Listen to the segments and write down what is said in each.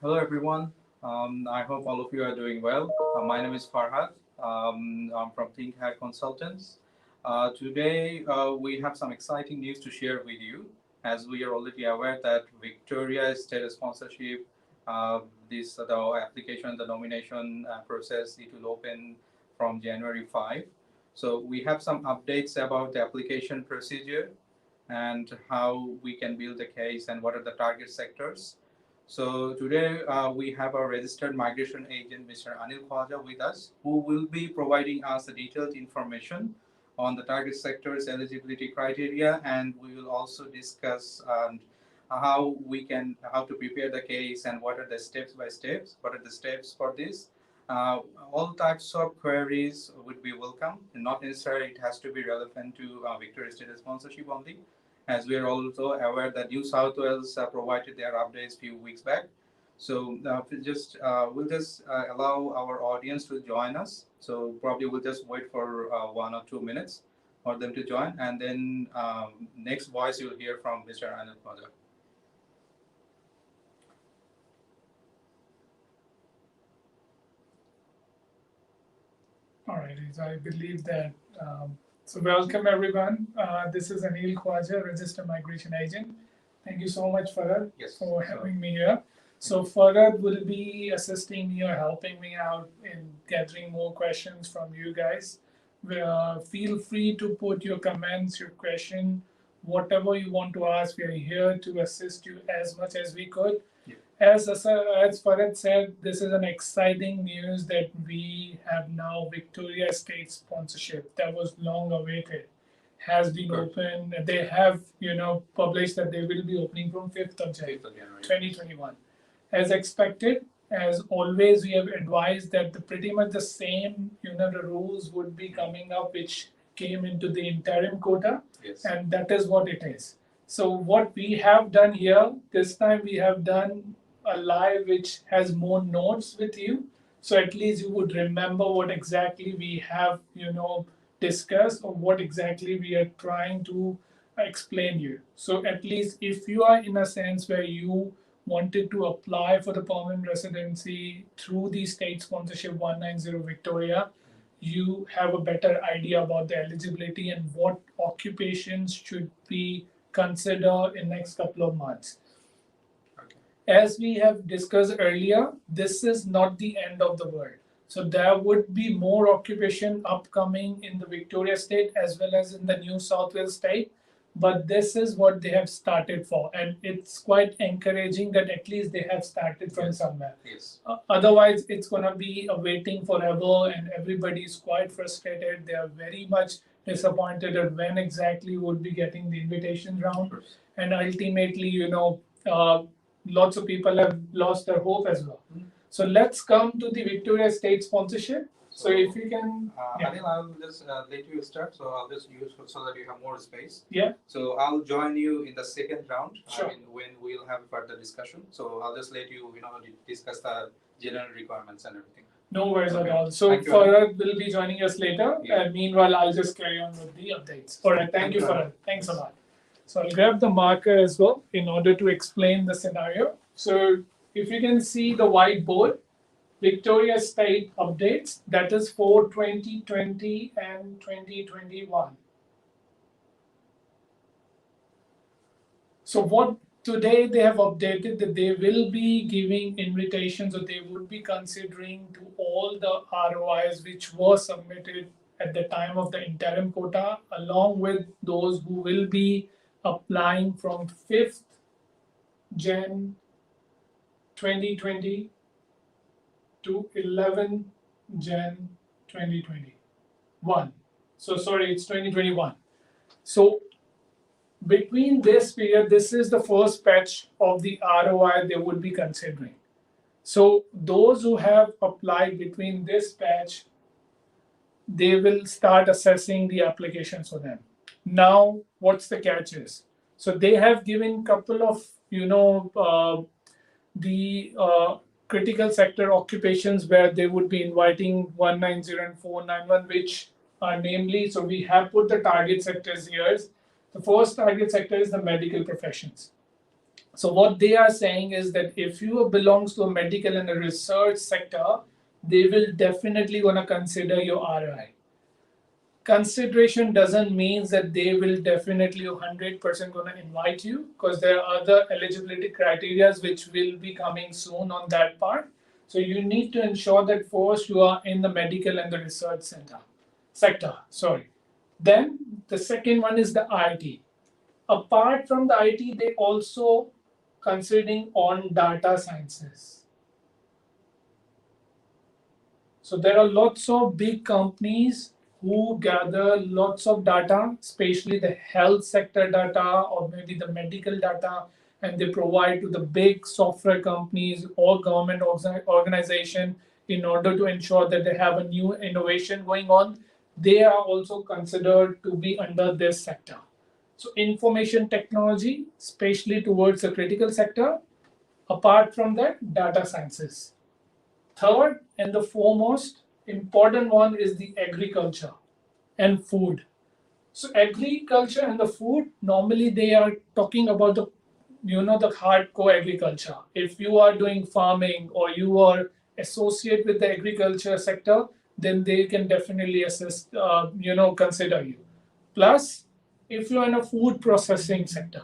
Hello, everyone. I hope all of you are doing well. My name is Farhad. I'm from 𝐓𝐚𝐽𝐻 Consultants. Today, we have some exciting news to share with you. As we are already aware that Victoria State Sponsorship, the application, the nomination process, it will open from January 5. So we have some updates about the application procedure and how we can build the case and what are the target sectors. So today we have our registered migration agent, Mr. 𝐵𝐚𝐽𝐻𝐚𝐫𝐲, with us, who will be providing us the detailed information on the target sectors eligibility criteria, and we will also discuss how to prepare the case and what are the steps by steps, what are the steps for this. Uh, all types of queries would be welcome, and not necessarily it has to be relevant to Victoria State sponsorship only, as we are also aware that New South Wales provided their updates few weeks back. So we'll just allow our audience to join us. So probably we'll just wait for 1 or 2 minutes for them to join, and then next voice you'll hear from Mr. 𝐵𝐚𝐽𝐻𝐚𝐫𝐲. All right, so I believe that. So welcome everyone. This is 𝐵𝐚𝐽𝐻𝐚𝐫𝐲, Registered Migration Agent. Thank you so much, Farad, Yes. for having me here. So Farad will be assisting me or helping me out in gathering more questions from you guys. Feel free to put your comments, your question, whatever you want to ask. We are here to assist you as much as we could. As Farad said, this is an exciting news that we have now Victoria State sponsorship that was long awaited has been open. They have, published that they will be opening from 5th of January 2021. As expected, as always, we have advised that pretty much the same, the rules would be coming up which came into the interim quota, Yes. and that is what it is. So what we have done here, this time we have done a live which has more notes with you. So at least you would remember what exactly we have, discussed or what exactly we are trying to explain you. So at least if you are in a sense where you wanted to apply for the permanent residency through the state sponsorship 190 Victoria, you have a better idea about the eligibility and what occupations should be considered in next couple of months. As we have discussed earlier, this is not the end of the world. So there would be more occupation upcoming in the Victoria state as well as in the New South Wales state. But this is what they have started for. And it's quite encouraging that at least they have started from somewhere. Yes. Otherwise, it's going to be waiting forever and everybody is quite frustrated. They are very much disappointed at when exactly would be getting the invitation round. And ultimately, lots of people have lost their hope as well. So let's come to the Victoria State sponsorship. So if you can, Anil, I'll just let you start. So I'll just use so that you have more space. Yeah. So I'll join you in the second round. Sure. I mean, when we'll have further discussion. So I'll just let you, discuss the general requirements and everything. No worries at all. So Farad will be joining us later. Yeah. And meanwhile, I'll just carry on with the updates. All right. Thank you, Farad. Thanks a lot. So I'll grab the marker as well in order to explain the scenario. So if you can see the whiteboard, Victoria State updates, that is for 2020 and 2021. So what today they have updated that they will be giving invitations or they would be considering to all the ROIs which were submitted at the time of the interim quota, along with those who will be applying from 5th Jan 2020 to 11 Jan 2021. So sorry, it's 2021. So between this period, this is the first batch of the ROI they would be considering. So those who have applied between this batch, they will start assessing the applications for them. Now, what's the catch is? So they have given couple of, critical sector occupations where they would be inviting 190 and 491, which are namely, so we have put the target sectors here. The first target sector is the medical professions. So what they are saying is that if you belongs to a medical and a research sector, they will definitely want to consider your ROI. Consideration doesn't mean that they will definitely 100% going to invite you, because there are other eligibility criteria which will be coming soon on that part. So you need to ensure that first you are in the medical and the research sector. Sorry. Then the second one is the IT. Apart from the IT, they also considering on data sciences. So there are lots of big companies who gather lots of data, especially the health sector data or maybe the medical data, and they provide to the big software companies or government organization in order to ensure that they have a new innovation going on. They are also considered to be under this sector. So information technology, especially towards the critical sector. Apart from that, data sciences. Third and the foremost important one is the agriculture and food. So agriculture and the food, normally they are talking about the the hardcore agriculture. If you are doing farming or you are associate with the agriculture sector, then they can definitely assist, consider you. Plus, if you're in a food processing sector,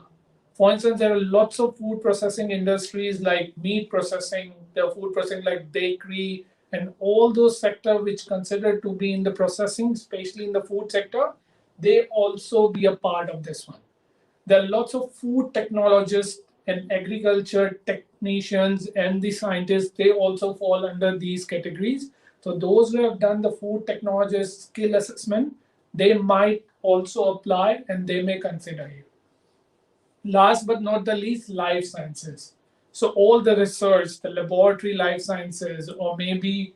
for instance, there are lots of food processing industries like meat processing, the food processing like bakery, and all those sectors which considered to be in the processing, especially in the food sector, they also be a part of this one. There are lots of food technologists and agriculture technicians and the scientists, they also fall under these categories. So those who have done the food technologist skill assessment, they might also apply and they may consider you. Last but not the least, life sciences. So all the research, the laboratory life sciences, or maybe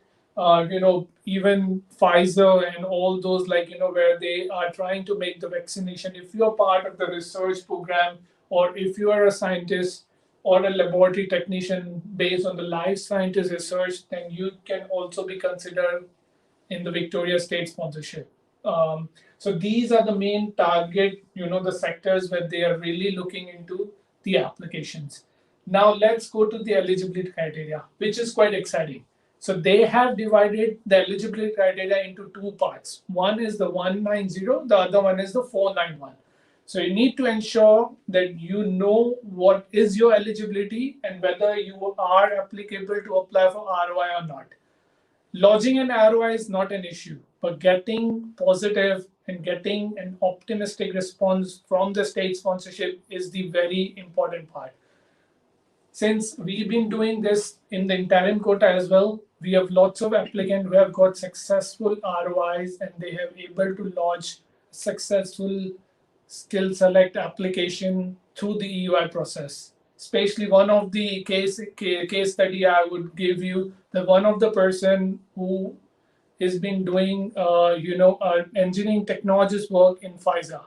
even Pfizer and all those, like where they are trying to make the vaccination. If you're part of the research program, or if you are a scientist or a laboratory technician based on the life sciences research, then you can also be considered in the Victoria State sponsorship. So these are the main target, the sectors where they are really looking into the applications. Now let's go to the eligibility criteria, which is quite exciting. So they have divided the eligibility criteria into two parts. One is the 190, the other one is the 491. So you need to ensure that you know what is your eligibility and whether you are applicable to apply for ROI or not. Lodging an ROI is not an issue, but getting positive and getting an optimistic response from the state sponsorship is the very important part. Since we've been doing this in the interim quota as well, we have lots of applicants who have got successful ROIs and they have able to lodge successful skill select application through the EUI process. Especially one of the case study I would give you, the one of the person who has been doing engineering technologist work in Pfizer.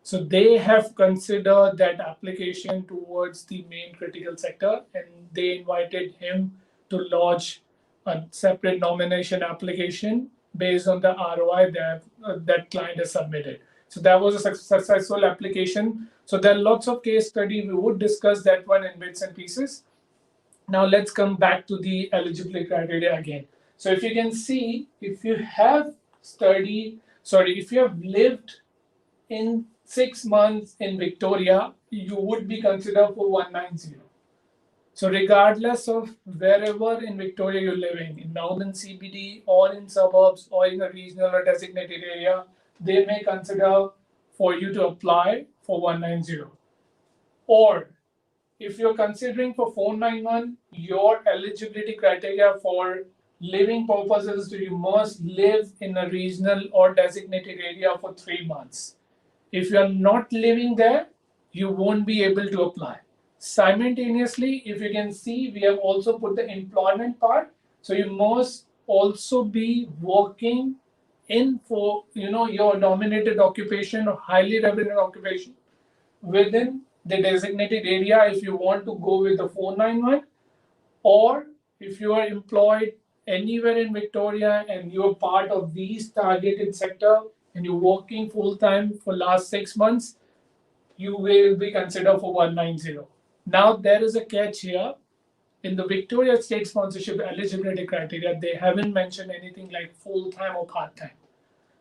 So they have considered that application towards the main critical sector, and they invited him to lodge a separate nomination application based on the ROI that client has submitted. So that was a successful application. So there are lots of case study. We would discuss that one in bits and pieces. Now let's come back to the eligibility criteria again. So if you can see, if you have if you have lived in 6 months in Victoria, you would be considered for 190. So regardless of wherever in Victoria you're living, in Northern CBD or in suburbs or in a regional or designated area, they may consider for you to apply for 190. Or if you're considering for 491, your eligibility criteria for living purposes, so you must live in a regional or designated area for 3 months. If you are not living there, you won't be able to apply. Simultaneously, if you can see, we have also put the employment part. So you must also be working in for your nominated occupation or highly remunerated occupation within the designated area if you want to go with the 491, or if you are employed anywhere in Victoria and you're part of these targeted sector and you're working full time for last 6 months, you will be considered for 190. Now there is a catch here. In the Victoria State Sponsorship Eligibility Criteria, they haven't mentioned anything like full-time or part-time.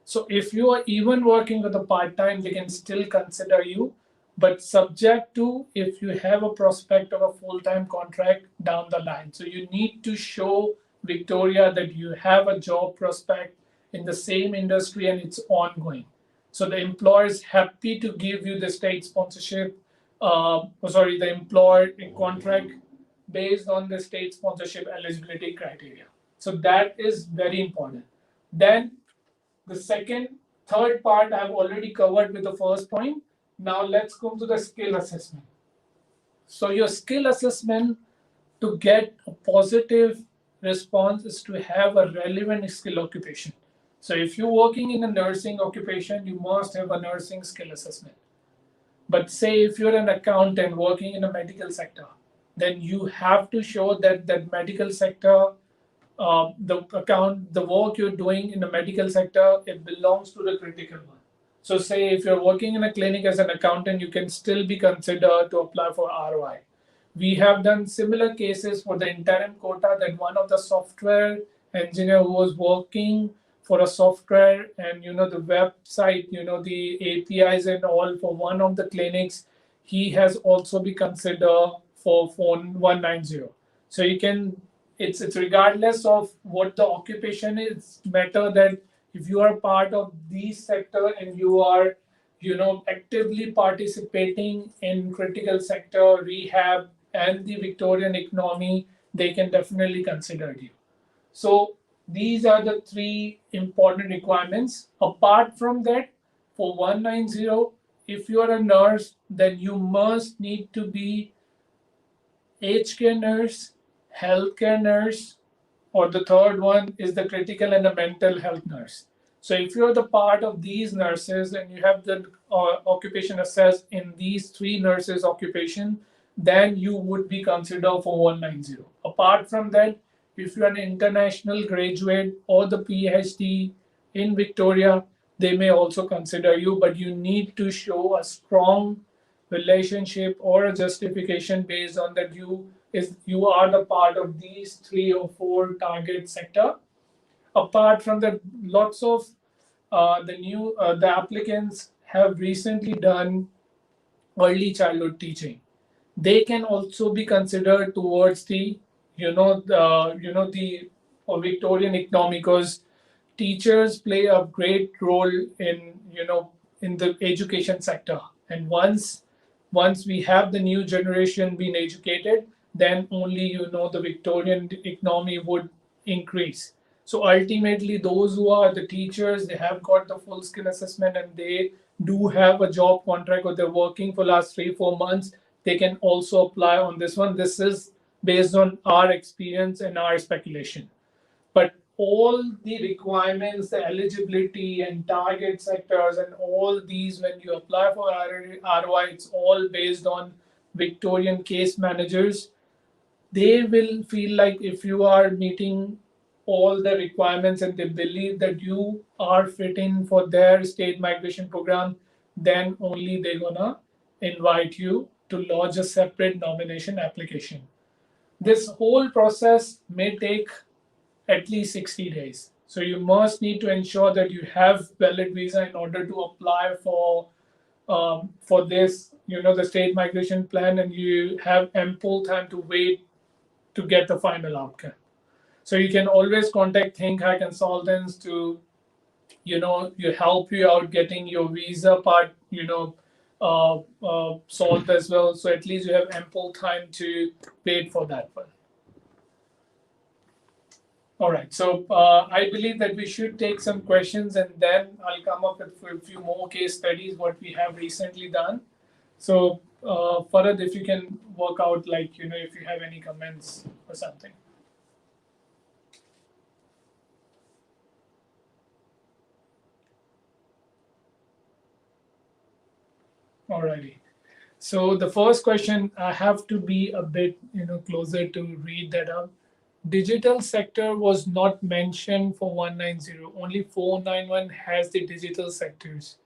So if you are even working with a part-time, they can still consider you, but subject to if you have a prospect of a full-time contract down the line. So you need to show Victoria that you have a job prospect in the same industry and it's ongoing. So the employer is happy to give you the state sponsorship, the employer in contract based on the state sponsorship eligibility criteria. So that is very important. Then the third part I've already covered with the first point. Now let's come to the skill assessment. So your skill assessment to get a positive response is to have a relevant skill occupation. So if you're working in a nursing occupation, you must have a nursing skill assessment. But say if you're an accountant working in a medical sector, then you have to show that that medical sector, the work you're doing in the medical sector, it belongs to the critical one. So say if you're working in a clinic as an accountant, you can still be considered to apply for ROI. We have done similar cases for the interim quota that one of the software engineer who was working for a software and the website, the APIs and all for one of the clinics, he has also been considered for phone 190. So you can, it's regardless of what the occupation is, matter that if you are part of these sector and you are actively participating in critical sector rehab and the Victorian economy, they can definitely consider you. So these are the three important requirements. Apart from that, for 190, if you are a nurse, then you must need to be aged care nurse, healthcare nurse, or the third one is the critical and the mental health nurse. So if you're the part of these nurses and you have the occupation assessed in these three nurses occupation, then you would be considered for 190. Apart from that, if you're an international graduate or the PhD in Victoria, they may also consider you, but you need to show a strong relationship or a justification based on that you are the part of these 3 or 4 target sector. Apart from that, lots of the applicants have recently done early childhood teaching. They can also be considered towards the the Victorian economy, because teachers play a great role in the education sector. And once we have the new generation being educated, then only the Victorian economy would increase. So ultimately, those who are the teachers, they have got the full skill assessment and they do have a job contract or they're working for last 3-4 months, they can also apply on this one. This is based on our experience and our speculation. But all the requirements, the eligibility and target sectors and all these, when you apply for ROI, it's all based on Victorian case managers. They will feel like if you are meeting all the requirements and they believe that you are fitting for their state migration program, then only they're gonna invite you to lodge a separate nomination application. This whole process may take at least 60 days. So you must need to ensure that you have valid visa in order to apply for this, the state migration plan, and you have ample time to wait to get the final outcome. So you can always contact 𝐓𝐻𝐻 consultants to, you help you out getting your visa part, solved as well. So at least you have ample time to wait for that one. All right, so I believe that we should take some questions and then I'll come up with a few more case studies, what we have recently done. So Farhad, if you can work out, if you have any comments or something. Alrighty. So the first question, I have to be a bit, closer to read that out. Digital sector was not mentioned for 190. Only 491 has the digital sectors.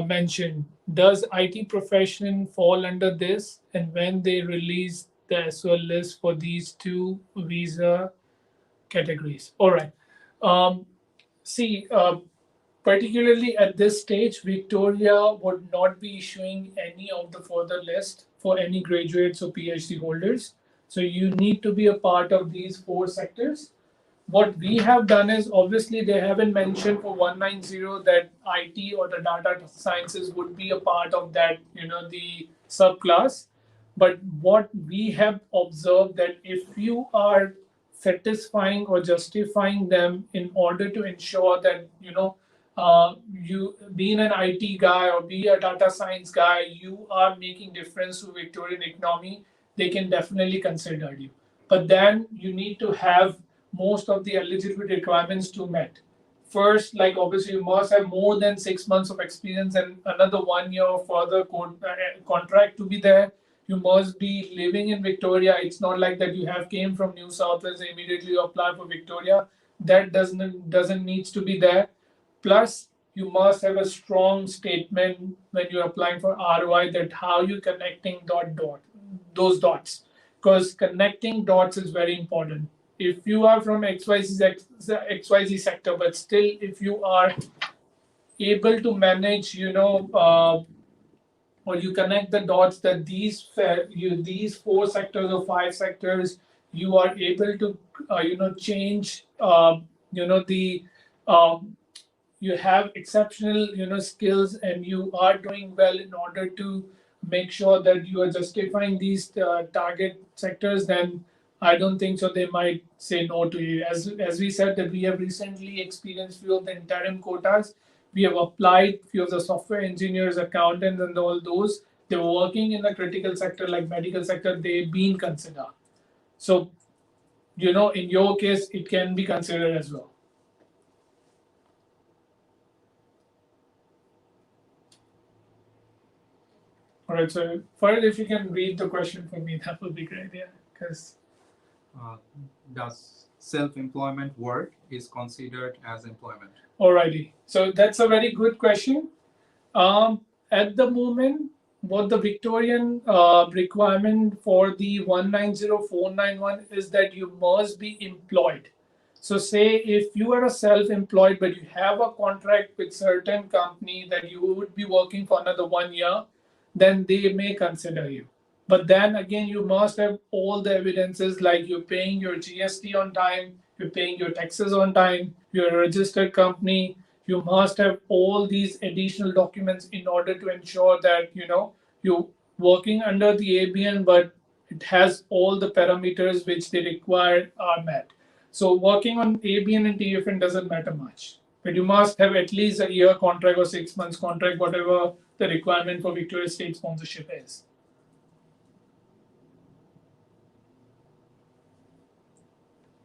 mentioned, does IT profession fall under this? And when they release the SOL list for these two visa categories. All right. Um, see, particularly at this stage, Victoria would not be issuing any of the further list for any graduates or PhD holders. So you need to be a part of these four sectors. What we have done is, obviously they haven't mentioned for 190 that IT or the data sciences would be a part of that, the subclass. But what we have observed that if you are satisfying or justifying them in order to ensure that, you being an IT guy or be a data science guy, you are making difference to Victorian economy, they can definitely consider you. But then you need to have most of the eligibility requirements to met. First, like obviously you must have more than 6 months of experience and another 1 year further contract to be there. You must be living in Victoria. It's not like that you have came from New South Wales and immediately apply for Victoria. That doesn't needs to be there. Plus, you must have a strong statement when you're applying for ROI that how you connecting those dots, because connecting dots is very important. If you are from XYZ sector, but still if you are able to manage, or you connect the dots that these four sectors or five sectors, you are able to change the um, you have exceptional skills and you are doing well in order to make sure that you are justifying these target sectors, then I don't think so they might say no to you. As we said that we have recently experienced few of the interim quotas. We have applied few of the software engineers, accountants, and all those. They were working in the critical sector like medical sector. They've been considered. So in your case, it can be considered as well. All right, so Farid, if you can read the question for me, that would be great. Yeah, because does self-employment work is considered as employment? Alrighty, so that's a very good question. At the moment, what the Victorian requirement for the 190491 is that you must be employed. So say if you are a self-employed but you have a contract with certain company that you would be working for another 1 year, then they may consider you. But then again, you must have all the evidences like you're paying your GST on time, you're paying your taxes on time, you're a registered company. You must have all these additional documents in order to ensure that you're working under the ABN, but it has all the parameters which they require are met. So working on ABN and TFN doesn't matter much, but you must have at least a year contract or 6 months contract, whatever the requirement for Victoria State sponsorship is.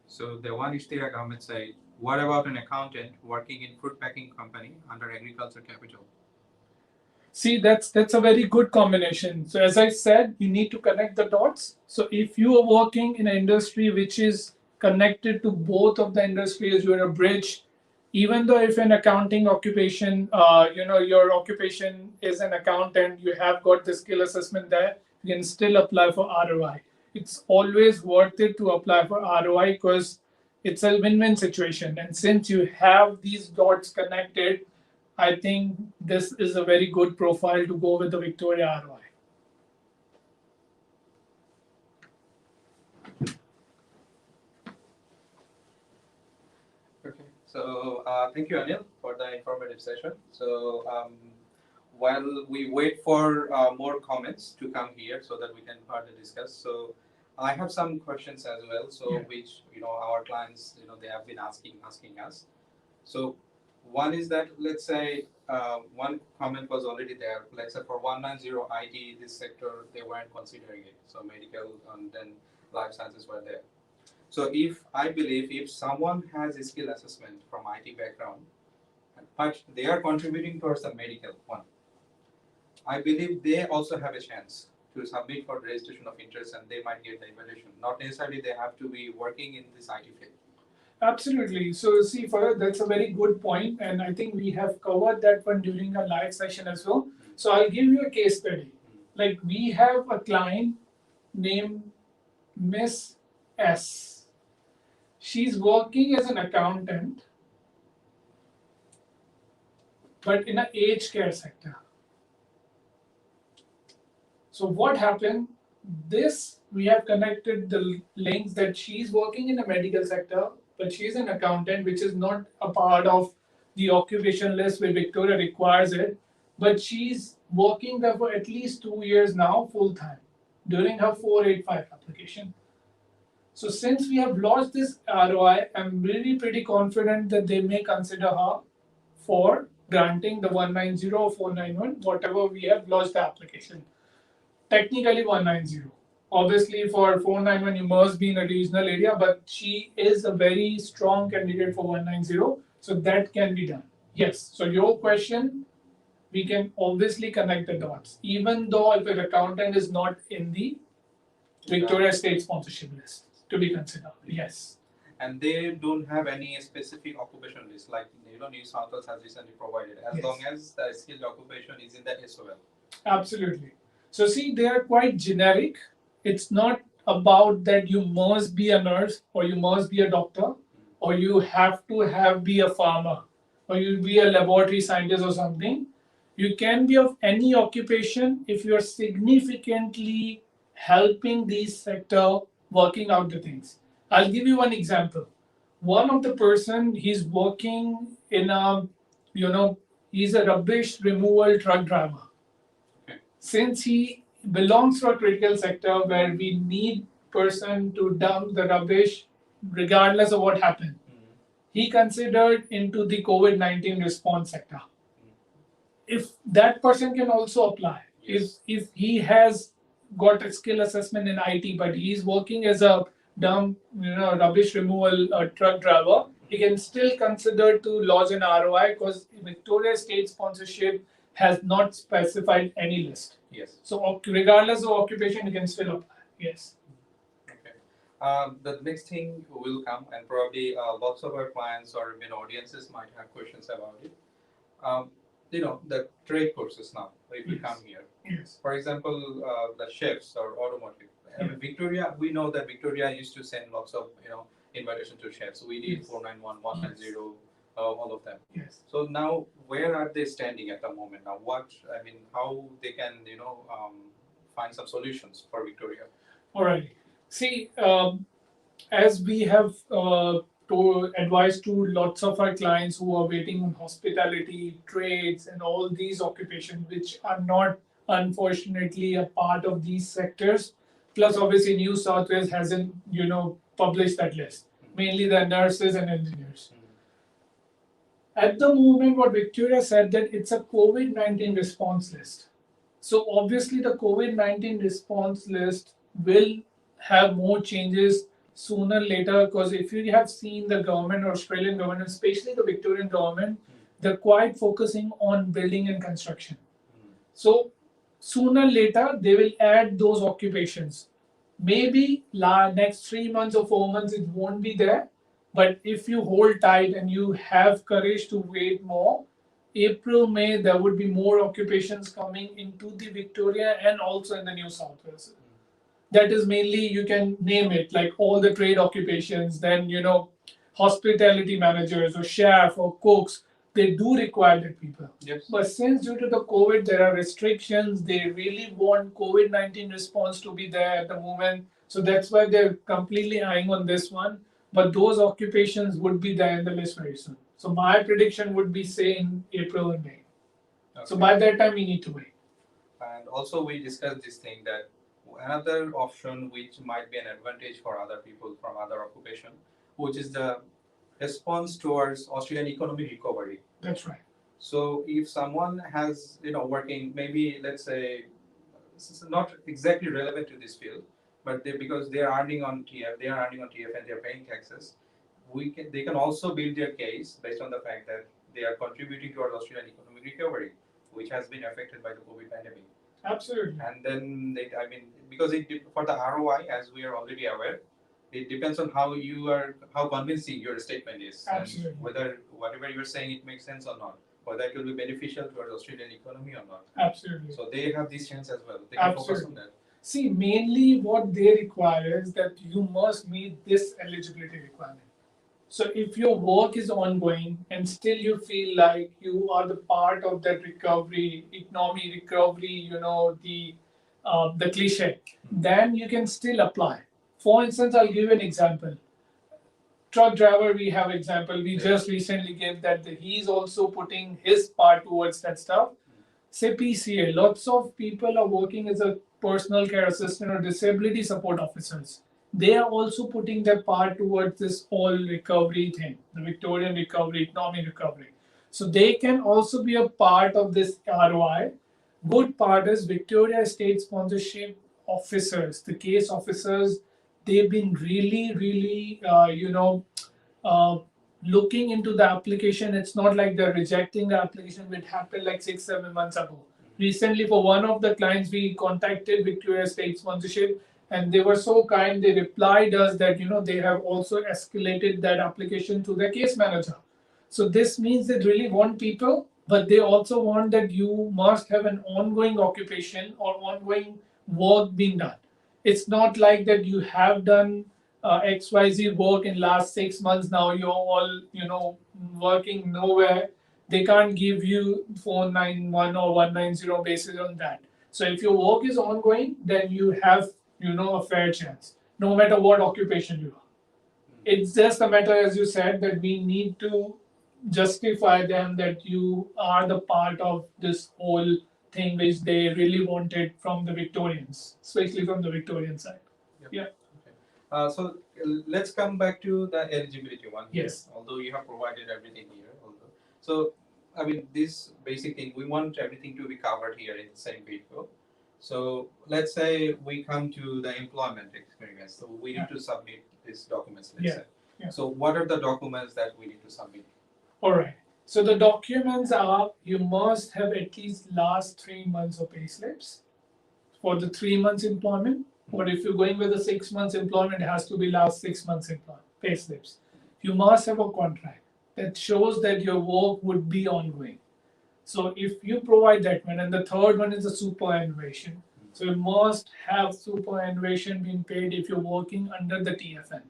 So the one Ishtira government said, what about an accountant working in fruit packing company under agriculture capital? See, that's a very good combination. So as I said, you need to connect the dots. So if you are working in an industry which is connected to both of the industries, you're a bridge. Even though if an accounting occupation, your occupation is an accountant, you have got the skill assessment there, you can still apply for ROI. It's always worth it to apply for ROI because it's a win-win situation. And since you have these dots connected, I think this is a very good profile to go with the Victoria ROI. Okay, so thank you, Anil, for the informative session. So while we wait for more comments to come here so that we can further discuss. So I have some questions as well. So which our clients they have been asking us. So one is that let's say one comment was already there. Let's say for 190 IT, this sector they weren't considering it. So medical and then life sciences were there. So if I believe if someone has a skill assessment from IT background, but they are contributing towards the medical one, I believe they also have a chance to submit for registration of interest and they might get the evaluation. Not necessarily they have to be working in this IT field. Absolutely. So see, Farad, that's a very good point, and I think we have covered that one during our live session as well. So I'll give you a case study. Like we have a client named Miss S. She's working as an accountant, but in an aged care sector. So what happened? This we have connected the links that she's working in the medical sector, but she's an accountant, which is not a part of the occupation list where Victoria requires it. But she's working there for at least 2 years now, full time, during her 485 application. So since we have launched this ROI, I'm really pretty confident that they may consider her for granting the 190 or 491, whatever we have launched the application. Technically 190. Obviously, for 491, you must be in a regional area, but she is a very strong candidate for 190, so that can be done. Yes. So your question, we can obviously connect the dots, even though if an accountant is not in the Victoria State sponsorship list to be considered. Yes. And they don't have any specific occupation list, like New South Wales has recently provided, as Yes. long as the skilled occupation is in the SOL. Absolutely. So see, they are quite generic. It's not about that you must be a nurse or you must be a doctor or you have to be a farmer or you be a laboratory scientist or something. You can be of any occupation if you are significantly helping these sector working out the things. I'll give you one example. One of the person, he's working in a, he's a rubbish removal truck driver. Since he belongs to a critical sector where we need person to dump the rubbish regardless of what happened, he considered into the COVID-19 response sector. If that person can also apply, if he has got a skill assessment in IT, but he's working as a rubbish removal truck driver, he can still consider to lodge an ROI because Victoria State sponsorship has not specified any list. Yes. So regardless of occupation, you can still apply. Yes. Okay. The next thing will come, and probably lots of our clients or audiences might have questions about it. The trade courses now, if you come here. Yes. For example, the chefs or automotive. Victoria, we know that Victoria used to send lots of invitation to chefs. We did 491, 190, all of them. Yes. So now, where are they standing at the moment? Now, how they can find some solutions for Victoria? All right. See, as we have advised to lots of our clients who are waiting on hospitality, trades, and all these occupations, which are not unfortunately a part of these sectors. Plus, obviously, New South Wales hasn't, published that list. Mainly the nurses and engineers. At the moment, what Victoria said that it's a COVID-19 response list. So obviously, the COVID-19 response list will have more changes sooner or later, because if you have seen the government or Australian government, especially the Victorian government, they're quite focusing on building and construction. So sooner or later, they will add those occupations. Maybe next 3 months or 4 months, it won't be there. But if you hold tight and you have courage to wait more, April, May, there would be more occupations coming into the Victoria and also in the New South Wales. That is mainly, you can name it, like all the trade occupations, then, hospitality managers or chef or cooks, they do require that people. Yes. But since due to the COVID, there are restrictions, they really want COVID-19 response to be there at the moment. So that's why they're completely eyeing on this one. But those occupations would be there in the list very soon. So my prediction would be, say, in April and May. Okay. So by that time, we need to wait. And also, we discussed this thing that another option which might be an advantage for other people from other occupation, which is the response towards Australian economic recovery. That's right. So if someone has, working, maybe let's say, this is not exactly relevant to this field, but because they are earning on TF, and they are paying taxes, they can also build their case based on the fact that they are contributing towards Australian economic recovery, which has been affected by the COVID pandemic. Absolutely. And then, because for the ROI, as we are already aware, it depends on how convincing your statement is, Absolutely. and whether whatever you're saying it makes sense or not, whether it will be beneficial towards Australian economy or not. Absolutely. So they have this chance as well. They can focus on that. See, mainly what they require is that you must meet this eligibility requirement. So if your work is ongoing and still you feel like you are the part of that recovery, economy recovery, the cliche, then you can still apply. For instance, I'll give you an example. Truck driver, we have example. We just recently gave that he's also putting his part towards that stuff. Say PCA, lots of people are working as a personal care assistant or disability support officers. They are also putting their part towards this whole recovery thing, the Victorian recovery, economic recovery. So they can also be a part of this ROI. Good part is Victoria State Sponsorship Officers, the case officers, they've been really, looking into the application. It's not like they're rejecting the application, which happened like 6-7 months ago. Recently, for one of the clients, we contacted Victoria State Sponsorship, and they were so kind. They replied us that they have also escalated that application to the case manager. So this means they really want people, but they also want that you must have an ongoing occupation or ongoing work being done. It's not like that you have done XYZ work in last 6 months. Now you're all working nowhere. They can't give you 491 or 190 basis on that. So if your work is ongoing, then you have a fair chance, no matter what occupation you are. It's just a matter, as you said, that we need to justify them that you are the part of this whole thing which they really wanted from the Victorians, especially from the Victorian side. Yep. Yeah. Okay. So let's come back to the eligibility one. Yes. Here, although you have provided everything here. So, I mean, this basic thing, we want everything to be covered here in the same video. So let's say we come to the employment experience. So we need to submit these documents, let's say. Yeah. So what are the documents that we need to submit? All right. So the documents are, you must have at least last 3 months of pay slips for the 3 months employment. Or if you're going with a 6 months employment, it has to be last 6 months employment, pay slips. You must have a contract that shows that your work would be ongoing. So if you provide that one, and the third one is the superannuation. So you must have superannuation being paid if you're working under the TFN.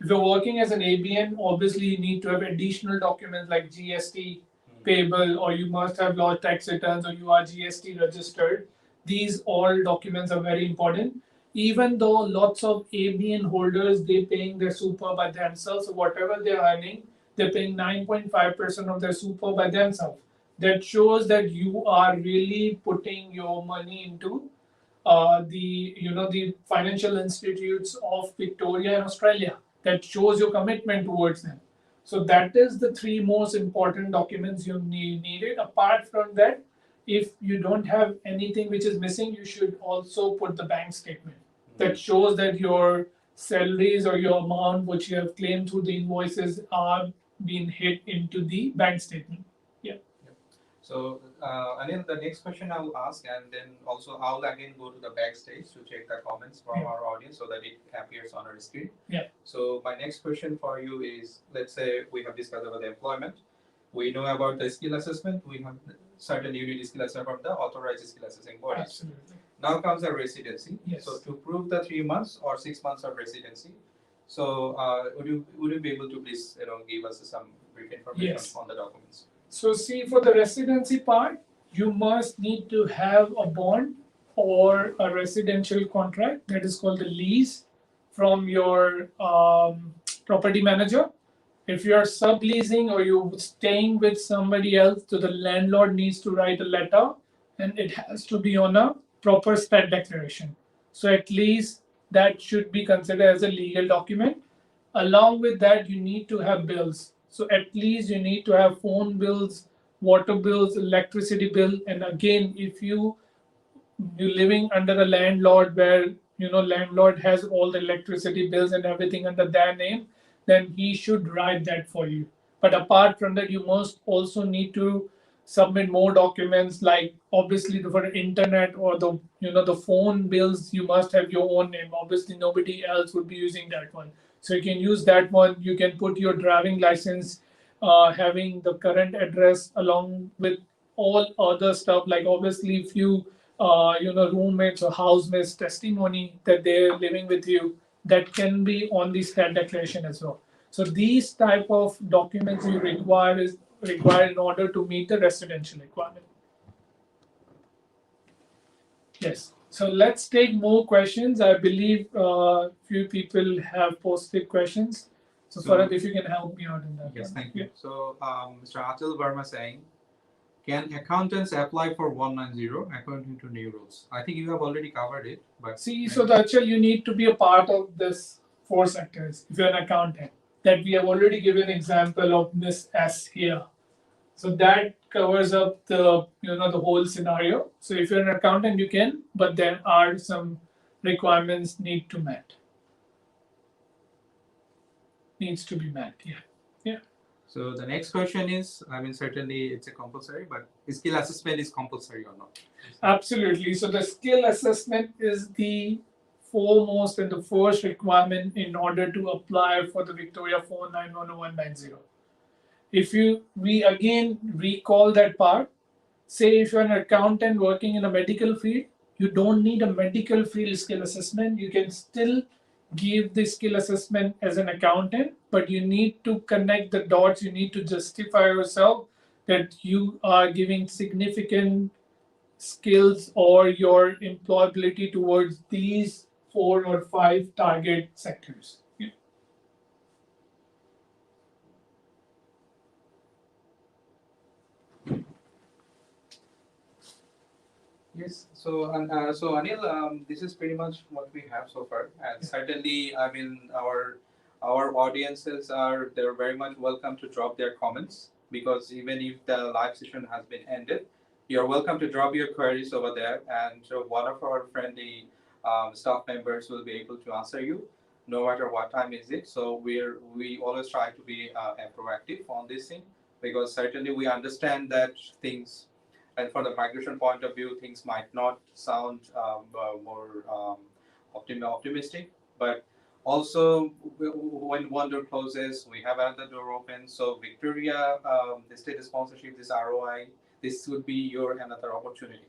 If you're working as an ABN, obviously you need to have additional documents like GST payable, or you must have lodged tax returns, or you are GST registered. These all documents are very important. Even though lots of ABN holders, they're paying their super by themselves, so whatever they're earning, they're paying 9.5% of their super by themselves. That shows that you are really putting your money into the financial institutes of Victoria and Australia. That shows your commitment towards them. So that is the 3 most important documents you needed. Apart from that, if you don't have anything which is missing, you should also put the bank statement that shows that your salaries or your amount which you have claimed through the invoices are being hit into the bank statement. Yeah. So Anil, the next question I will ask, and then also I'll again go to the backstage to check the comments from our audience so that it appears on our screen. Yeah. So my next question for you is, let's say we have discussed about the employment. We know about the skill assessment. We have certain unit skill assessment from the authorized skill assessing bodies. Absolutely. Now comes the residency. Yes. So to prove the 3 months or 6 months of residency, so would you be able to please give us some brief information on the documents? So see, for the residency part, you must need to have a bond or a residential contract that is called the lease from your property manager. If you are subleasing or you're staying with somebody else, so the landlord needs to write a letter, and it has to be on a proper stat declaration. So at least that should be considered as a legal document. Along with that, you need to have bills. So at least you need to have phone bills, water bills, electricity bill. And again, if you're living under a landlord where landlord has all the electricity bills and everything under their name, then he should write that for you. But apart from that, you must also need to submit more documents, like obviously for the internet or the the phone bills, you must have your own name. Obviously nobody else would be using that one, so you can use that one. You can put your driving license, having the current address along with all other stuff, like obviously if you roommates or housemates testimony that they're living with you, that can be on the stat declaration as well. So these type of documents you required in order to meet the residential requirement. Yes. So let's take more questions. I believe few people have posted questions. So Farhad, if you can help me out in that. Yes, one. thank you. So Mr. Atul Verma saying, can accountants apply for 190 according to new rules? I think you have already covered it, but See, so actually you need to be a part of this 4 sectors if you're an accountant. That we have already given example of Miss S here. So that covers up the the whole scenario. So if you're an accountant, you can, but there are some requirements need to met. Needs to be met. Yeah. Yeah. So the next question is, I mean, certainly it's a compulsory, but skill assessment is compulsory or not? Absolutely. So the skill assessment is the foremost and the first requirement in order to apply for the Victoria 491190. If we again recall that part, say if you're an accountant working in a medical field, you don't need a medical field skill assessment. You can still give the skill assessment as an accountant, but you need to connect the dots. You need to justify yourself that you are giving significant skills or your employability towards these 4 or 5 target sectors. Yeah. Yes. So so Anil, this is pretty much what we have so far, and certainly, I mean, our audiences they're very much welcome to drop their comments, because even if the live session has been ended, you're welcome to drop your queries over there, and so one of our friendly staff members will be able to answer you, no matter what time is it. So we always try to be proactive on this thing, because certainly we understand that things, and from the migration point of view, things might not sound more optimistic, but also when one door closes, we have another door open. So Victoria, the state sponsorship, this ROI, this would be your another opportunity.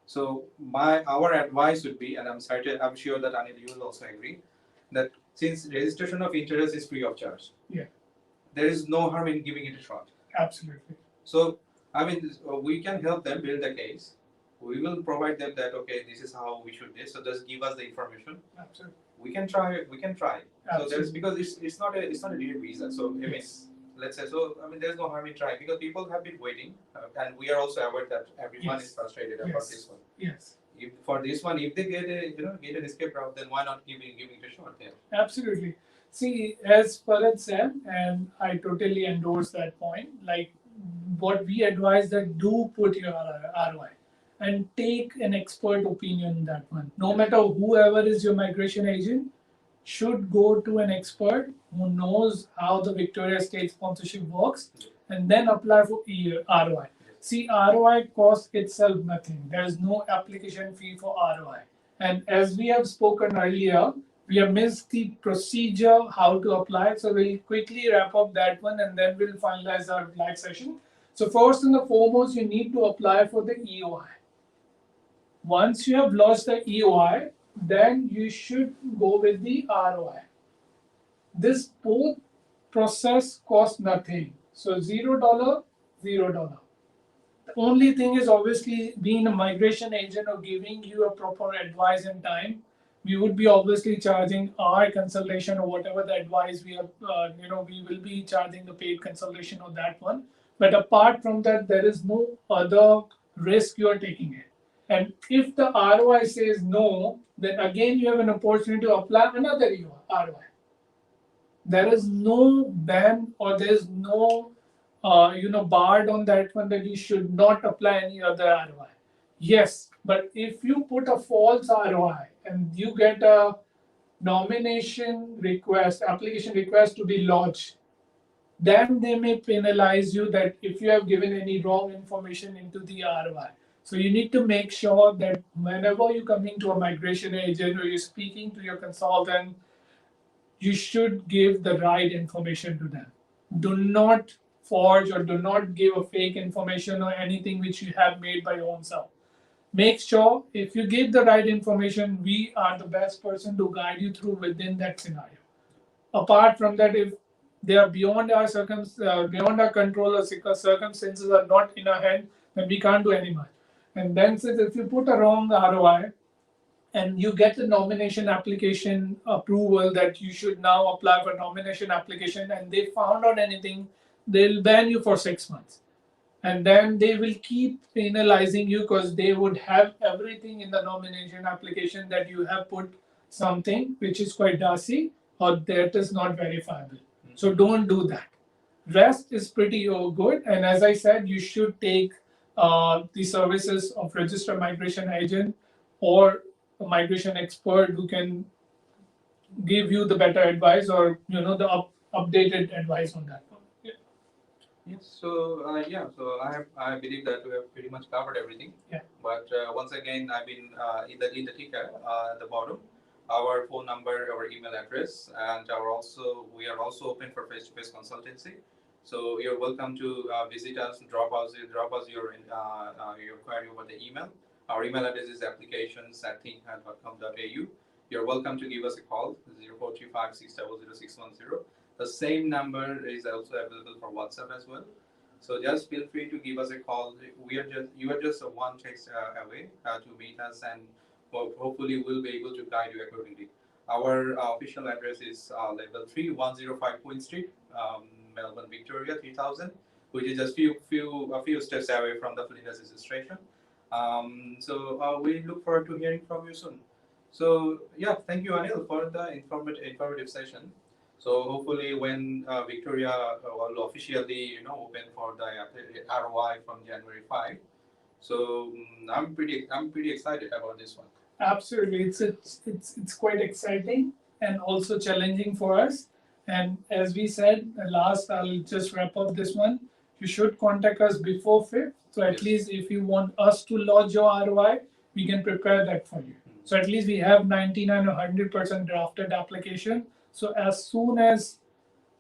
So our advice would be, and I'm sure that Anil, you will also agree, that since registration of interest is free of charge, Yeah. there is no harm in giving it a shot. Absolutely. So, I mean, we can help them build the case. We will provide them that, okay, this is how we should do. So just give us the information. Absolutely. We can try. We can try. Absolutely. So there's, because it's not a direct visa. So I mean, let's say, so I mean, there's no harm in trying, because people have been waiting, and we are also aware that everyone is frustrated about this one. Yes. If for this one, if they get an escape route, then why not giving it a shot there? Absolutely. See, as Farhad said, and I totally endorse that point. Like, what we advise that do put your ROI and take an expert opinion in that one. No matter whoever is your migration agent, should go to an expert who knows how the Victoria State sponsorship works, and then apply for ROI. See, ROI costs itself nothing. There is no application fee for ROI. And as we have spoken earlier, we have missed the procedure how to apply. So we'll quickly wrap up that one, and then we'll finalize our live session. So first and foremost, you need to apply for the EOI. Once you have lodged the EOI, then you should go with the ROI. This both process costs nothing. So $0, $0. The only thing is obviously being a migration agent or giving you a proper advice and time, we would be obviously charging our consultation or whatever the advice we have, we will be charging the paid consultation on that one. But apart from that, there is no other risk you are taking it. And if the ROI says no, then again you have an opportunity to apply another ROI. There is no ban or there is no barred on that one that you should not apply any other ROI. Yes, but if you put a false ROI and you get a nomination request, application request to be lodged, then they may penalize you that if you have given any wrong information into the ROI. So you need to make sure that whenever you're coming to a migration agent or you're speaking to your consultant, you should give the right information to them. Do not forge or do not give a fake information or anything which you have made by your own self. Make sure if you give the right information, we are the best person to guide you through within that scenario. Apart from that, if they are beyond our beyond our control or circumstances are not in our hand, then we can't do any much. And then says if you put a wrong ROI and you get the nomination application approval that you should now apply for nomination application and they found out anything, they'll ban you for 6 months. And then they will keep penalizing you because they would have everything in the nomination application that you have put something which is quite dicey or that is not verifiable. So don't do that. Rest is pretty good. And as I said, you should take the services of registered migration agent or a migration expert who can give you the better advice or the updated advice on that one. Yeah. Yes. So I believe that we have pretty much covered everything. Yeah. But once again, I've been in the ticker at the bottom, our phone number, our email address, and we are also open for face-to-face consultancy. So you're welcome to visit us, drop us your query over the email. Our email address is applications@thinkhat.com.au. You're welcome to give us a call, 0435600610. The same number is also available for WhatsApp as well. So just feel free to give us a call. You are just one text away to meet us, and hopefully we'll be able to guide you accordingly. Our official address is level 3, 105 Queen Street, Melbourne, Victoria, 3000, which is just a few steps away from the Flinders station. We look forward to hearing from you soon. So yeah, thank you, Anil, for the informative session. So hopefully when Victoria will officially open for the ROI from January 5. So I'm pretty excited about this one. Absolutely, it's quite exciting and also challenging for us. And as we said, last I'll just wrap up this one. You should contact us before 5th. So at least if you want us to lodge your ROI, we can prepare that for you. So at least we have 99 or 100% drafted application. So as soon as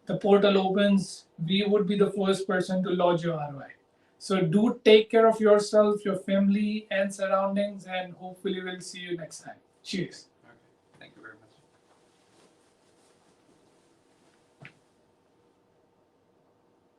the portal opens, we would be the first person to lodge your ROI. So do take care of yourself, your family, and surroundings, and hopefully we'll see you next time. Cheers.